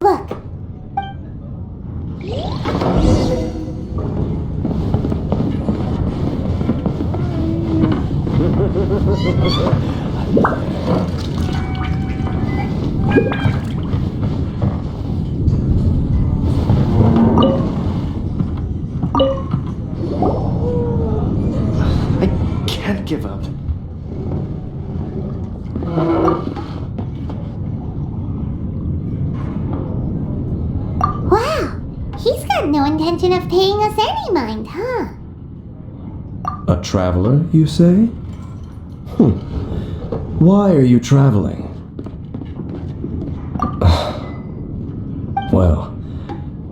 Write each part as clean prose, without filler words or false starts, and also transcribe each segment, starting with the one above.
Look. I can't give up. Wow, he's got no intention of paying us any mind, huh? A traveler, you say? Why are you traveling? Well,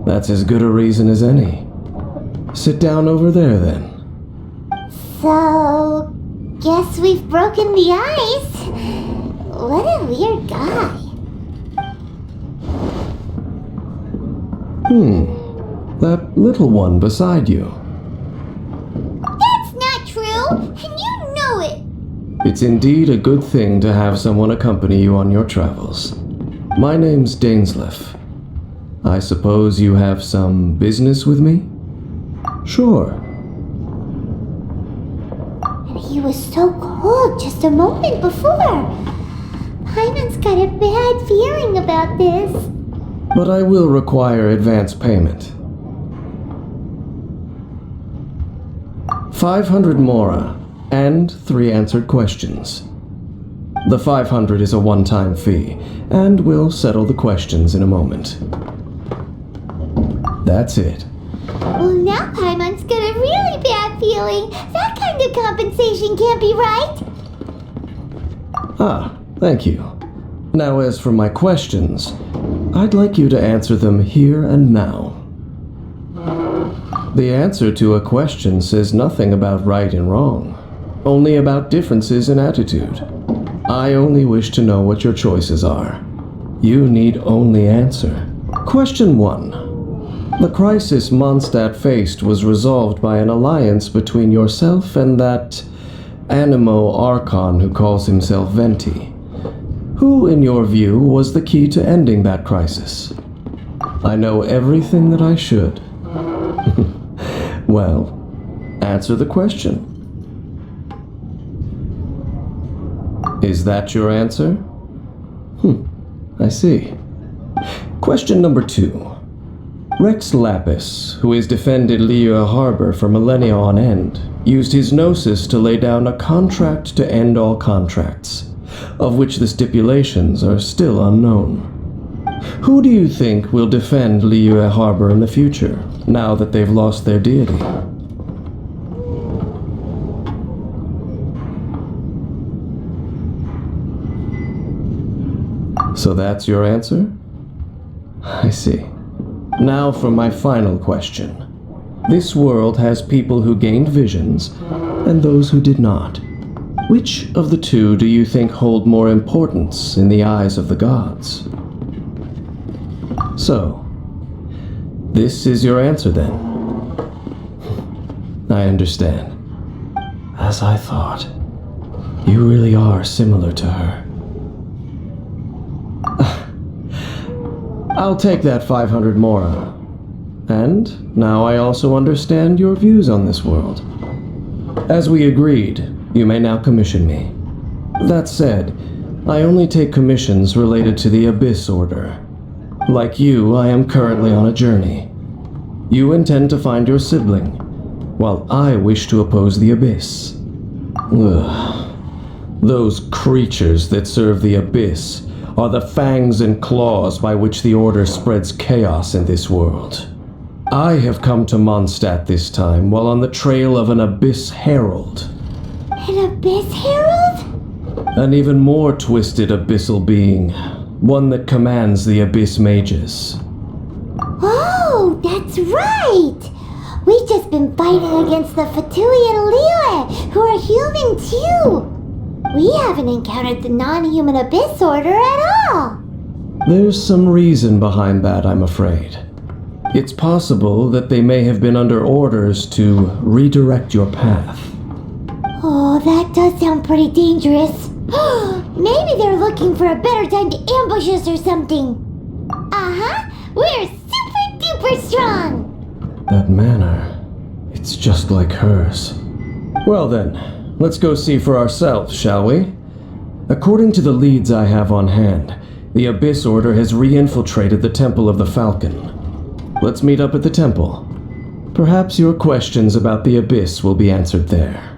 that's as good a reason as any. Sit down over there, then. So, guess we've broken the ice. What a weird guy. That little one beside you. That's not true, and you know it. It's indeed a good thing to have someone accompany you on your travels. My name's Dainsleif. I suppose you have some business with me? Sure. And he was so cold just a moment before. Paimon's got a bad feeling about this. But I will require advance payment. 500 mora and 3 answered questions. The 500 is a one-time fee, and we'll settle the questions in a moment. That's it. Well, now Paimon's got a really bad feeling. That kind of compensation can't be right. Ah, thank you. Now as for my questions, I'd like you to answer them here and now. The answer to a question says nothing about right and wrong, only about differences in attitude. I only wish to know what your choices are. You need only answer. Question 1. The crisis Mondstadt faced was resolved by an alliance between yourself and that Animo Archon who calls himself Venti. Who, in your view, was the key to ending that crisis? I know everything that I should. Well, answer the question. Is that your answer? I see. Question number 2. Rex Lapis, who has defended Liyue Harbor for millennia on end, used his gnosis to lay down a contract to end all contracts, of which the stipulations are still unknown. Who do you think will defend Liyue Harbor in the future, now that they've lost their deity? So that's your answer? I see. Now for my final question. This world has people who gained visions, and those who did not. Which of the two do you think hold more importance in the eyes of the gods? So, this is your answer then? I understand. As I thought, you really are similar to her. I'll take that 500 mora. And now I also understand your views on this world. As we agreed, you may now commission me. That said, I only take commissions related to the Abyss Order. Like you, I am currently on a journey. You intend to find your sibling, while I wish to oppose the Abyss. Ugh. Those creatures that serve the Abyss are the fangs and claws by which the Order spreads chaos in this world. I have come to Mondstadt this time while on the trail of an Abyss Herald. An Abyss Herald? An even more twisted abyssal being, one that commands the Abyss Mages. Oh, that's right! We've just been fighting against the Fatui and Liyue, who are human too! We haven't encountered the non-human Abyss Order at all! There's some reason behind that, I'm afraid. It's possible that they may have been under orders to redirect your path. Oh, that does sound pretty dangerous. Maybe they're looking for a better time to ambush us or something. Uh-huh. We're super duper strong. That manner, it's just like hers. Well then, let's go see for ourselves, shall we? According to the leads I have on hand, the Abyss Order has re-infiltrated the Temple of the Falcon. Let's meet up at the temple. Perhaps your questions about the Abyss will be answered there.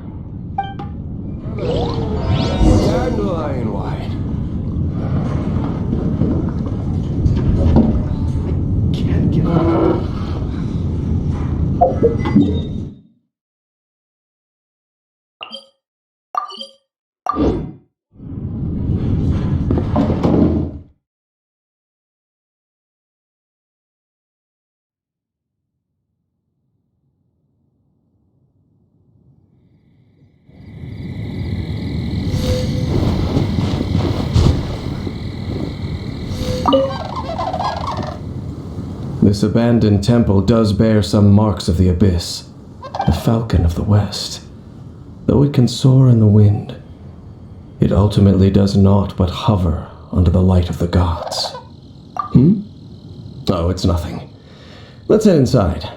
Dandelion wide. I can't give up. This abandoned temple does bear some marks of the Abyss, the Falcon of the West. Though it can soar in the wind, it ultimately does naught but hover under the light of the gods. Oh, it's nothing. Let's head inside.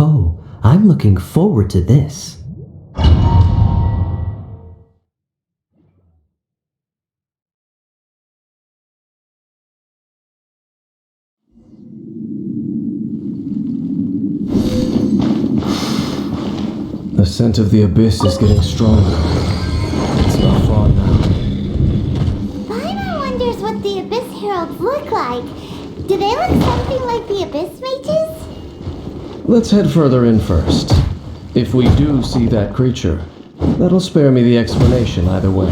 Oh, I'm looking forward to this. The scent of the Abyss is getting stronger. It's not far now. Paimon wonders what the Abyss Heralds look like. Do they look something like the Abyss Mages? Let's head further in first. If we do see that creature, that'll spare me the explanation either way.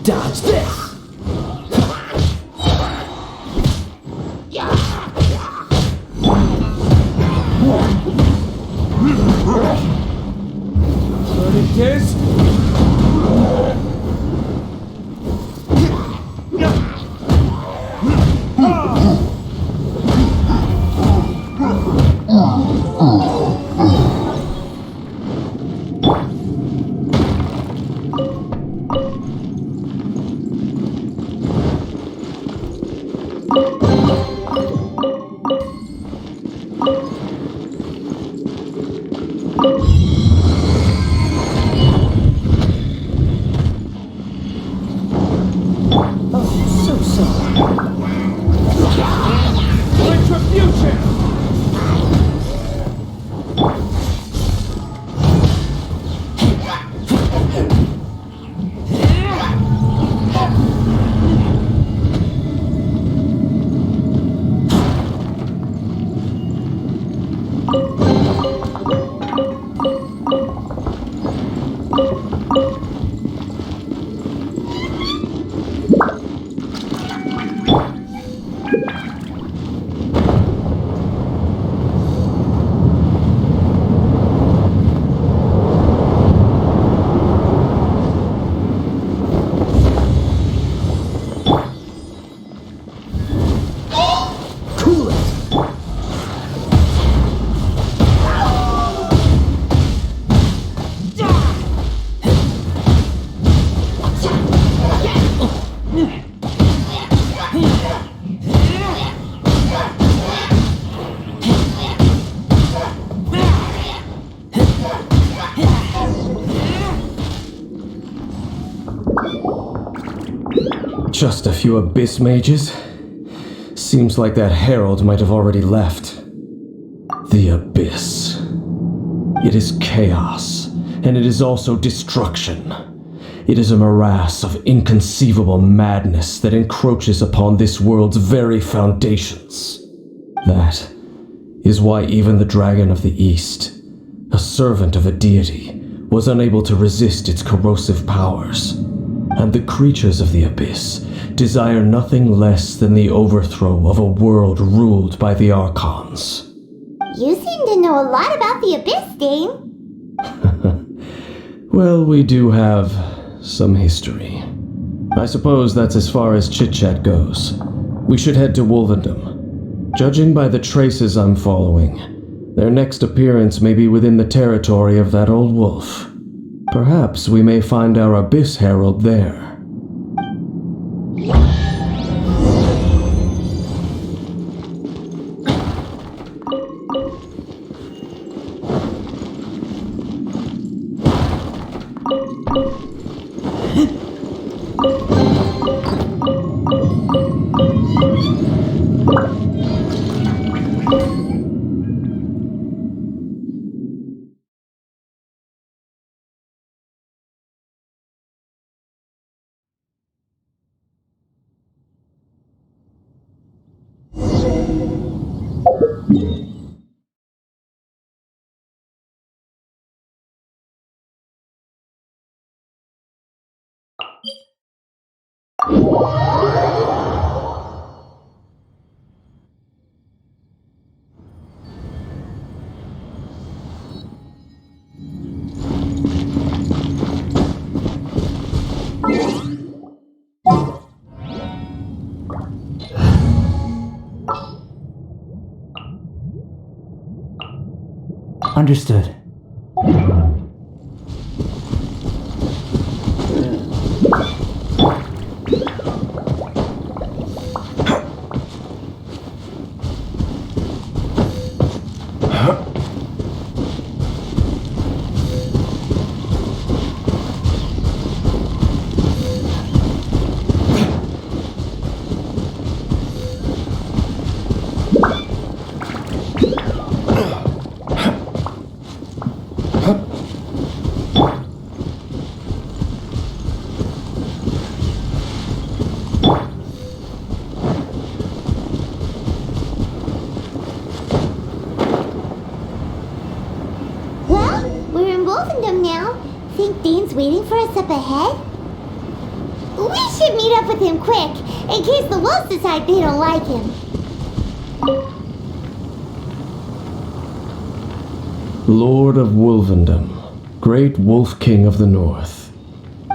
Dodge this! What it is? So sorry. Retribution! Just a few Abyss Mages? Seems like that herald might have already left. The Abyss. It is chaos, and it is also destruction. It is a morass of inconceivable madness that encroaches upon this world's very foundations. That is why even the Dragon of the East, a servant of a deity, was unable to resist its corrosive powers. And the creatures of the Abyss desire nothing less than the overthrow of a world ruled by the Archons. You seem to know a lot about the Abyss, Dane. Well, we do have some history. I suppose that's as far as chit-chat goes. We should head to Wolvendom. Judging by the traces I'm following, their next appearance may be within the territory of that old wolf. Perhaps we may find our Abyss Herald there. Understood. Well, we're in Wolfendom now. Think Dane's waiting for us up ahead? We should meet up with him quick, in case the wolves decide they don't like him. Lord of Wolvendom, great Wolf King of the North,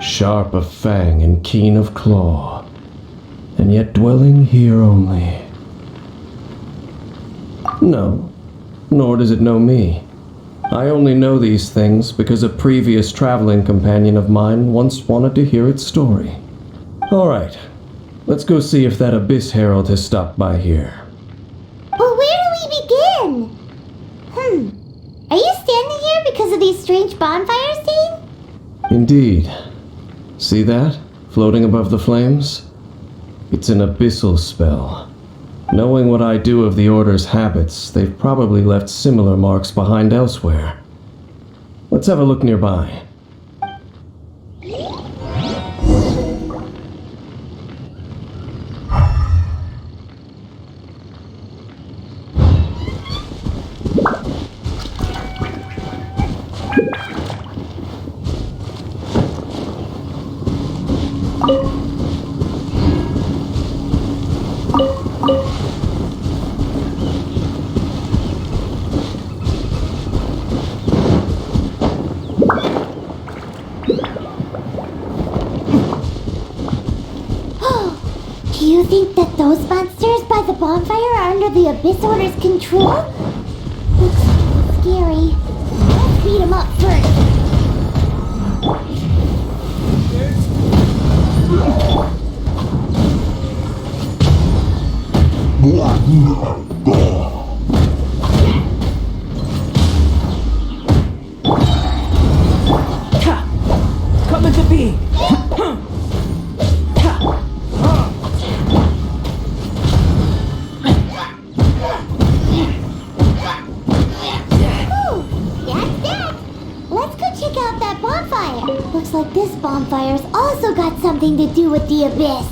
sharp of fang and keen of claw, and yet dwelling here only. No, nor does it know me. I only know these things because a previous traveling companion of mine once wanted to hear its story. All right, let's go see if that Abyss Herald has stopped by here. But where do we begin? Are you standing here because of these strange bonfires, Dane? Indeed. See that, floating above the flames? It's an abyssal spell. Knowing what I do of the Order's habits, they've probably left similar marks behind elsewhere. Let's have a look nearby. Do you think that those monsters by the bonfire are under the Abyss Order's control? Looks scary. Let's beat them up first. Coming to be. something to do with the abyss.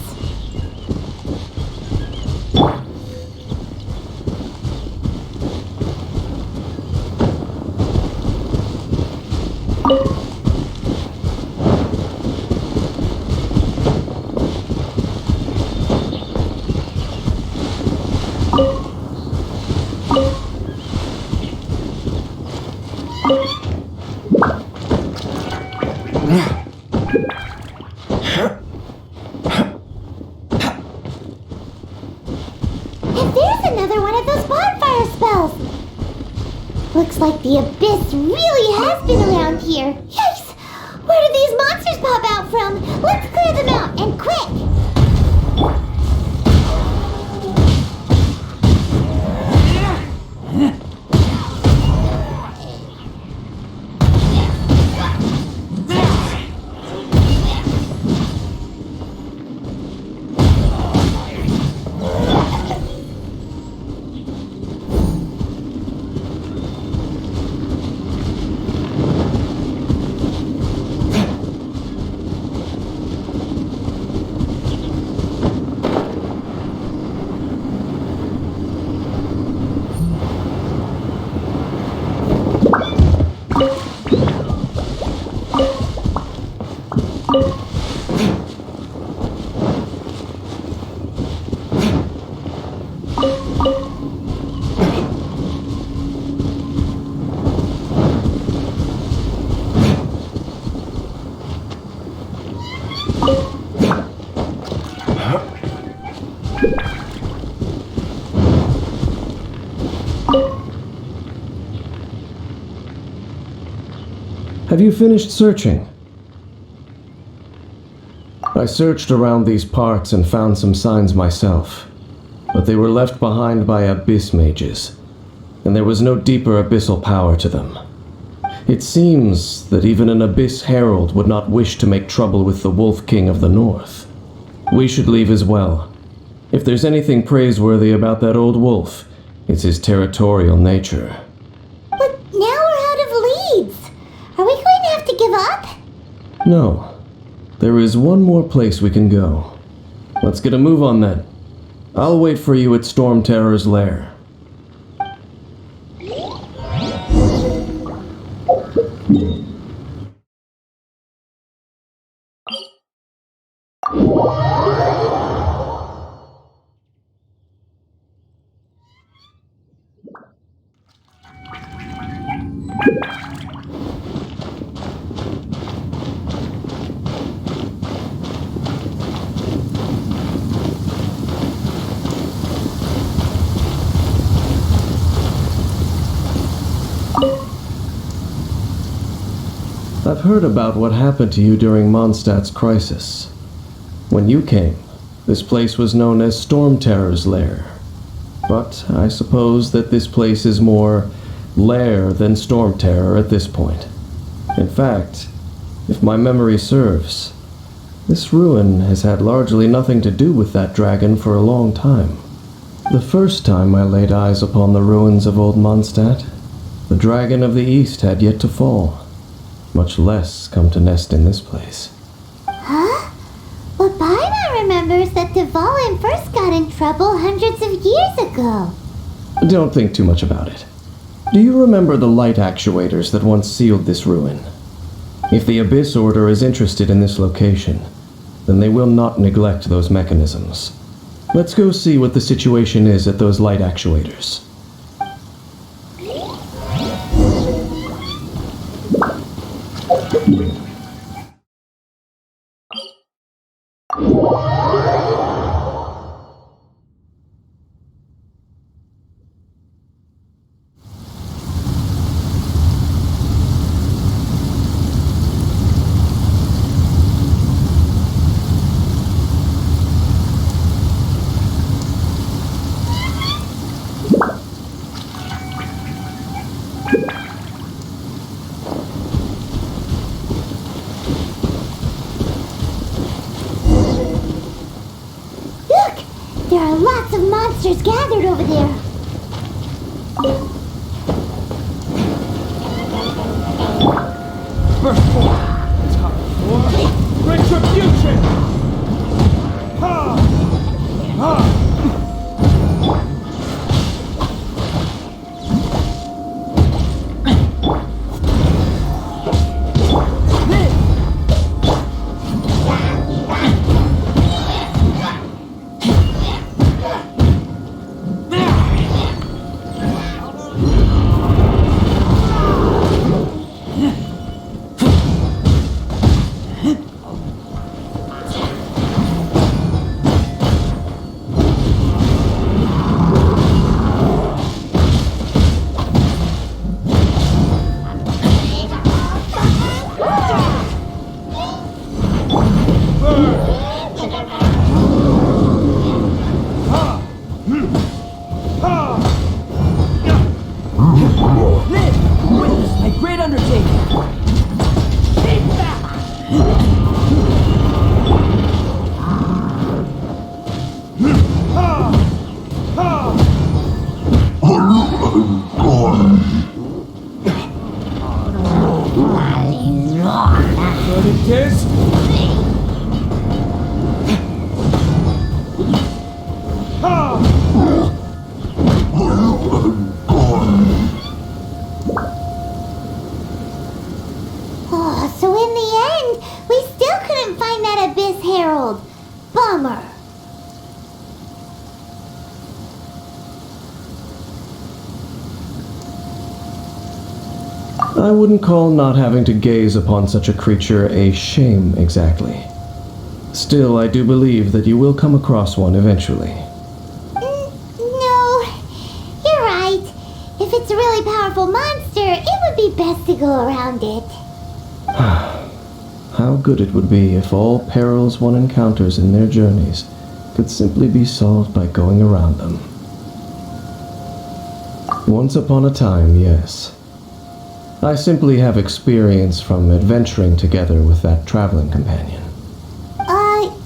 And there's another one of those bonfire spells. Looks like the abyss really has been around here. Yikes! Where did these monsters pop out from? Let's clear them out, and quick! Have you finished searching? I searched around these parts and found some signs myself, but they were left behind by abyss mages, and there was no deeper abyssal power to them. It seems that even an abyss herald would not wish to make trouble with the Wolf King of the North. We should leave as well. If there's anything praiseworthy about that old wolf, it's his territorial nature. But now we're out of leads. Are we going to have to give up? No. There is one more place we can go. Let's get a move on then. I'll wait for you at Storm Terror's lair. I've heard about what happened to you during Mondstadt's crisis. When you came, this place was known as Storm Terror's lair. But I suppose that this place is more lair than Storm Terror at this point. In fact, if my memory serves, this ruin has had largely nothing to do with that dragon for a long time. The first time I laid eyes upon the ruins of old Mondstadt, the dragon of the East had yet to fall, much less come to nest in this place. Huh? But Paimon remembers that Dvalin first got in trouble hundreds of years ago. Don't think too much about it. Do you remember the light actuators that once sealed this ruin? If the Abyss Order is interested in this location, then they will not neglect those mechanisms. Let's go see what the situation is at those light actuators. There are lots of monsters gathered over there. First floor. Top floor. Retribution! Ha! Ha! Witness my great undertaking! But it is. Oh, so in the end, we still couldn't find that Abyss Herald. Bummer. I wouldn't call not having to gaze upon such a creature a shame exactly. Still, I do believe that you will come across one eventually. No, you're right. If it's a really powerful monster, it would be best to go around it. How good it would be if all perils one encounters in their journeys could simply be solved by going around them. Once upon a time, yes. I simply have experience from adventuring together with that traveling companion.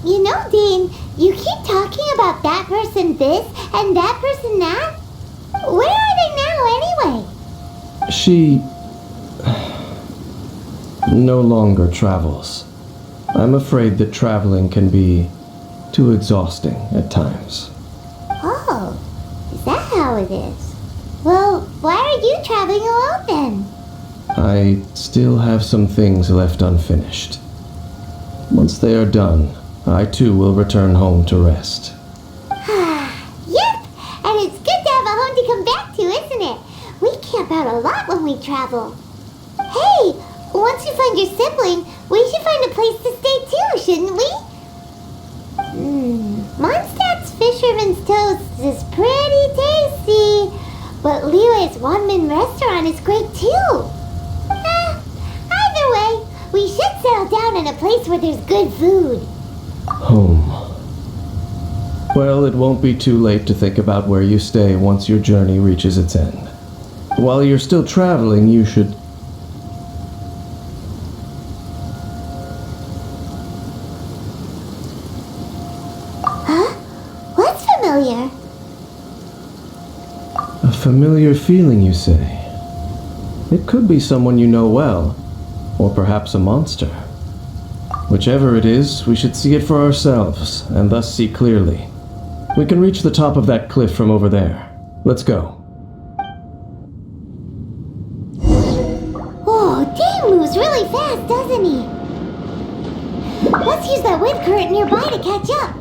You know, Dane, you keep talking about that person this and that person that. Where are they now, anyway? She no longer travels. I'm afraid that traveling can be too exhausting at times. Oh, is that how it is? Well, why are you traveling alone then? I still have some things left unfinished. Once they are done, I too will return home to rest. Yep, and it's good to have a home to come back to, isn't it? We camp out a lot when we travel. Hey, once you find your sibling, we should find a place to stay too, shouldn't we? Mondstadt's Fisherman's Toast is pretty tasty, but Liyue's Wanmin restaurant is great too. Either way, we should settle down in a place where there's good food. Home. Well, it won't be too late to think about where you stay once your journey reaches its end. While you're still traveling, you should... Huh? What's familiar? A familiar feeling, you say? It could be someone you know well, or perhaps a monster. Whichever it is, we should see it for ourselves, and thus see clearly. We can reach the top of that cliff from over there. Let's go. Oh, Dane moves really fast, doesn't he? Let's use that wind current nearby to catch up.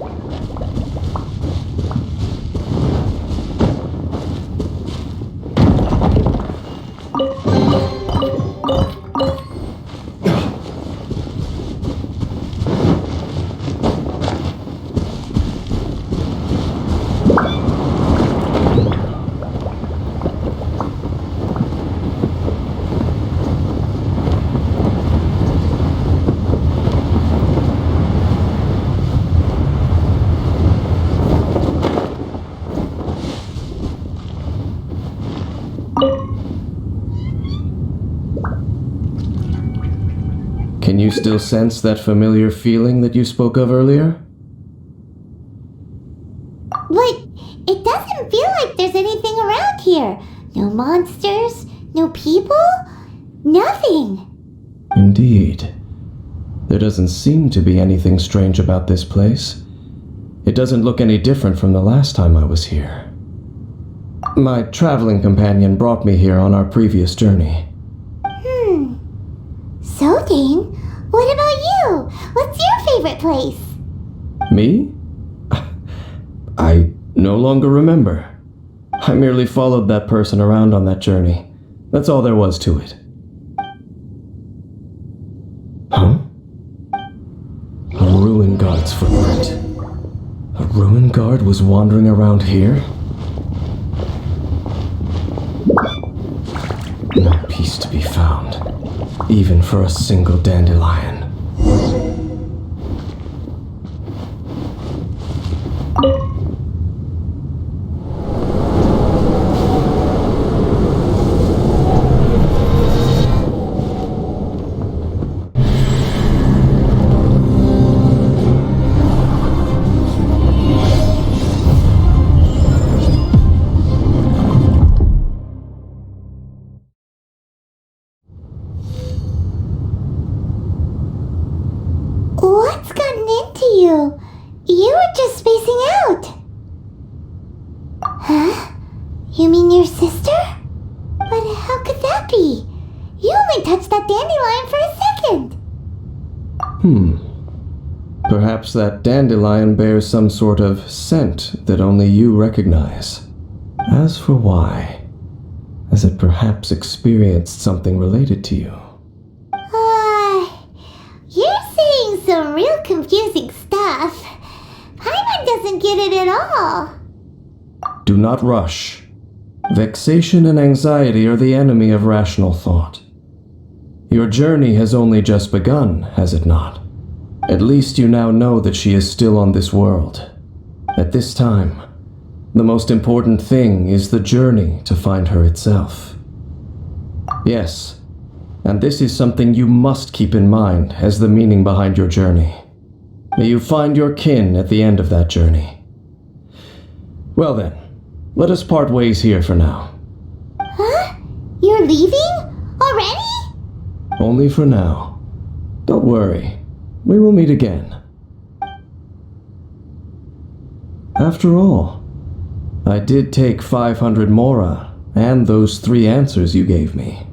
Can you still sense that familiar feeling that you spoke of earlier? But it doesn't feel like there's anything around here. No monsters, no people, nothing. Indeed. There doesn't seem to be anything strange about this place. It doesn't look any different from the last time I was here. My traveling companion brought me here on our previous journey. So, Dane, what about you? What's your favorite place? Me? I no longer remember. I merely followed that person around on that journey. That's all there was to it. Huh? A ruin guard's footprint. A ruin guard was wandering around here? No peace to be found, even for a single dandelion. What's gotten into you? You were just spacing out. Huh? You mean your sister? But how could that be? You only touched that dandelion for a second. Perhaps that dandelion bears some sort of scent that only you recognize. As for why, has it perhaps experienced something related to you? You're saying some real confusing stuff. Paimon doesn't get it at all. Do not rush. Vexation and anxiety are the enemy of rational thought. Your journey has only just begun, has it not? At least you now know that she is still on this world. At this time, the most important thing is the journey to find her itself. Yes, and this is something you must keep in mind as the meaning behind your journey. May you find your kin at the end of that journey. Well then, let us part ways here for now. Huh? You're leaving? Already? Only for now. Don't worry, we will meet again. After all, I did take 500 mora and those 3 answers you gave me.